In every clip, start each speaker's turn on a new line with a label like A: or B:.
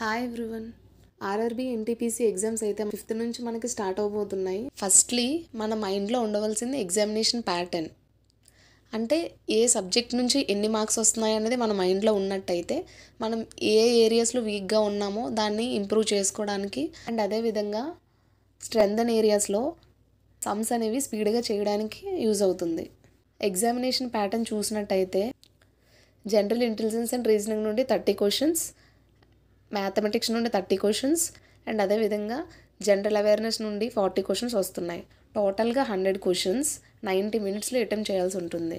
A: Hi everyone. RRB NTPC exams అయితే 5th నుంచి మనకి స్టార్ట్ అవబోతున్నాయి. ఫస్ట్లీ మన మైండ్లో ఉండవలసింది ఎగ్జామినేషన్ ప్యాటర్న్. అంటే ఏ సబ్జెక్ట్ నుంచి ఎన్ని మార్క్స్ వస్తున్నాయి అనేది మన మైండ్లో ఉన్నట్టయితే మనం ఏ ఏరియాస్లో వీక్గా ఉన్నామో దాన్ని ఇంప్రూవ్ చేసుకోవడానికి అండ్ అదేవిధంగా స్ట్రెంగ్తన్ ఏరియాస్లో సమ్స్ అనేవి స్పీడ్గా చేయడానికి యూజ్ అవుతుంది. ఎగ్జామినేషన్ ప్యాటర్న్ చూసినట్టయితే జనరల్ ఇంటెలిజెన్స్ అండ్ రీజనింగ్ నుండి 30 క్వశ్చన్స్, మ్యాథమెటిక్స్ నుండి 30 క్వశ్చన్స్ అండ్ అదేవిధంగా జనరల్ అవేర్నెస్ నుండి 40 క్వశ్చన్స్ వస్తున్నాయి. టోటల్గా 100 క్వశ్చన్స్ 90 మినిట్స్లో అటెంప్ట్ చేయాల్సి ఉంటుంది.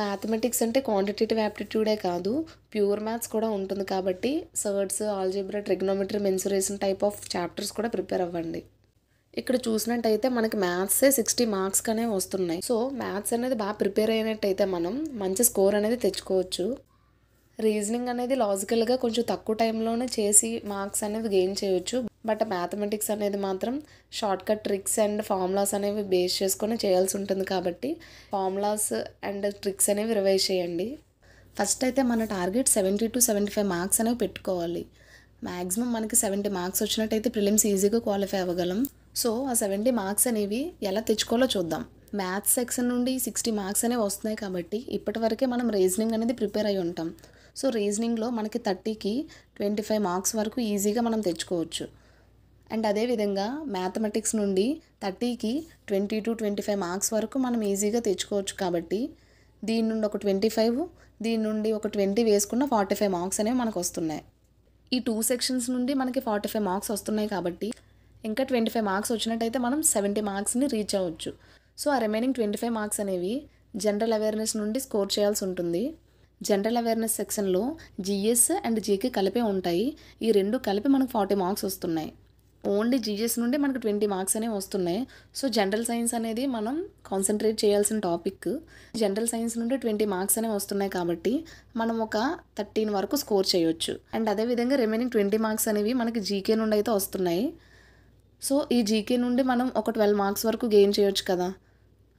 A: మ్యాథమెటిక్స్ అంటే క్వాంటిటేటివ్ యాప్టిట్యూడే కాదు, ప్యూర్ మ్యాథ్స్ కూడా ఉంటుంది. కాబట్టి surds, algebra, trigonometry, mensuration type of chapters కూడా ప్రిపేర్ అవ్వండి. ఇక్కడ చూసినట్టయితే మనకి మ్యాథ్సే 60 మార్క్స్ అనే వస్తున్నాయి. సో మ్యాథ్స్ అనేది బాగా ప్రిపేర్ అయినట్టయితే మనం మంచి స్కోర్ అనేది తెచ్చుకోవచ్చు. రీజనింగ్ అనేది లాజికల్గా కొంచెం తక్కువ టైంలోనే చేసి మార్క్స్ అనేది గెయిన్ చేయొచ్చు. బట్ మ్యాథమెటిక్స్ అనేది మాత్రం షార్ట్కట్ ట్రిక్స్ అండ్ ఫార్ములాస్ అనేవి బేస్ చేసుకొని చేయాల్సి ఉంటుంది. కాబట్టి ఫార్ములాస్ అండ్ ట్రిక్స్ అనేవి రివైజ్ చేయండి. ఫస్ట్ అయితే మన టార్గెట్ 70 to 75 మార్క్స్ అనేవి పెట్టుకోవాలి. మ్యాక్సిమం మనకి 70 మార్క్స్ వచ్చినట్టయితే ప్రిలిమ్స్ ఈజీగా క్వాలిఫై అవ్వగలం. సో ఆ 70 మార్క్స్ అనేవి ఎలా తెచ్చుకోవాలో చూద్దాం. మ్యాథ్స్ సెక్షన్ నుండి 60 మార్క్స్ అనేవి వస్తున్నాయి. కాబట్టి ఇప్పటి వరకే మనం రీజనింగ్ అనేది ప్రిపేర్ అయి ఉంటాం. సో రీజనింగ్లో మనకి 30కి 25 మార్క్స్ వరకు ఈజీగా మనం తెచ్చుకోవచ్చు. అండ్ అదేవిధంగా మ్యాథమెటిక్స్ నుండి 30కి 20 to 25 మార్క్స్ వరకు మనం ఈజీగా తెచ్చుకోవచ్చు. కాబట్టి దీని నుండి ఒక 25, దీని నుండి ఒక 20 వేసుకున్న 45 మార్క్స్ అనేవి మనకు వస్తున్నాయి. ఈ 2 సెక్షన్స్ నుండి మనకి 45 మార్క్స్ వస్తున్నాయి. కాబట్టి ఇంకా 25 మార్క్స్ వచ్చినట్టయితే మనం 70 మార్క్స్ని రీచ్ అవ్వచ్చు. సో ఆ రిమైనింగ్ 25 మార్క్స్ అనేవి జనరల్ అవేర్నెస్ నుండి స్కోర్ చేయాల్సి ఉంటుంది. జనరల్ అవేర్నెస్ సెక్షన్లో జిఎస్ అండ్ జీకే కలిపే ఉంటాయి. ఈ రెండు కలిపి మనకు 40 మార్క్స్ వస్తున్నాయి. ఓన్లీ జిఎస్ నుండి మనకు 20 మార్క్స్ అనేవి వస్తున్నాయి. సో జనరల్ సైన్స్ అనేది మనం కాన్సన్ట్రేట్ చేయాల్సిన టాపిక్. జనరల్ సైన్స్ నుండి 20 మార్క్స్ అనేవి వస్తున్నాయి. కాబట్టి మనం ఒక 13 వరకు స్కోర్ చేయొచ్చు. అండ్ అదేవిధంగా రిమైనింగ్ 20 మార్క్స్ అనేవి మనకి జీకే నుండి అయితే వస్తున్నాయి. సో ఈ జీకే నుండి మనం ఒక 12 మార్క్స్ వరకు గెయిన్ చేయొచ్చు కదా.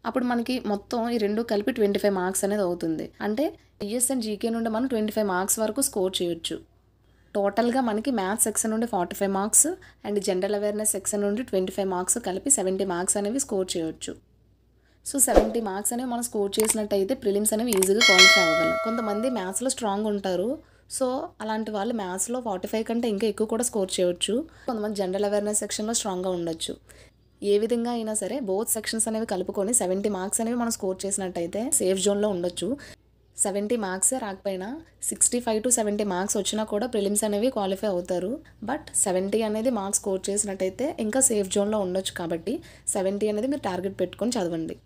A: అప్పుడు మనకి మొత్తం ఈ రెండు కలిపి 25 మార్క్స్ అనేది అవుతుంది. అంటే జిఎస్ అండ్ జీకే నుండి మనం 25 మార్క్స్ వరకు స్కోర్ చేయొచ్చు. టోటల్గా మనకి మ్యాథ్స్ సెక్షన్ నుండి 45 marks and general awareness section నుండి 25 మార్క్స్ కలిపి 70 మార్క్స్ అనేవి స్కోర్ చేయొచ్చు. సో 70 మార్క్స్ అనేవి మనం స్కోర్ చేసినట్టయితే ప్రిలిమ్స్ అనేవి ఈజీగా క్వాలిఫై అవ్వగలం. కొంతమంది మ్యాథ్స్లో స్ట్రాంగ్ ఉంటారు. సో అలాంటి వాళ్ళు మ్యాథ్స్లో 45 కంటే ఇంకా ఎక్కువ కూడా స్కోర్ చేయొచ్చు. కొంతమంది జనరల్ అవేర్నెస్ సెక్షన్లో స్ట్రాంగ్గా ఉండొచ్చు. ఏ విధంగా అయినా సరే బోత్ సెక్షన్స్ అనేవి కలుపుకొని 70 మార్క్స్ అనేవి మనం స్కోర్ చేసినట్టయితే సేఫ్ జోన్లో ఉండొచ్చు. 70 మార్క్సే రాకపోయినా 65 to 70 మార్క్స్ వచ్చినా కూడా ప్రిలిమ్స్ అనేవి క్వాలిఫై అవుతారు. బట్ 70 అనేది మార్క్స్ స్కోర్ చేసినట్టయితే ఇంకా సేఫ్ జోన్లో ఉండొచ్చు. కాబట్టి 70 అనేది మీరు టార్గెట్ పెట్టుకొని చదవండి.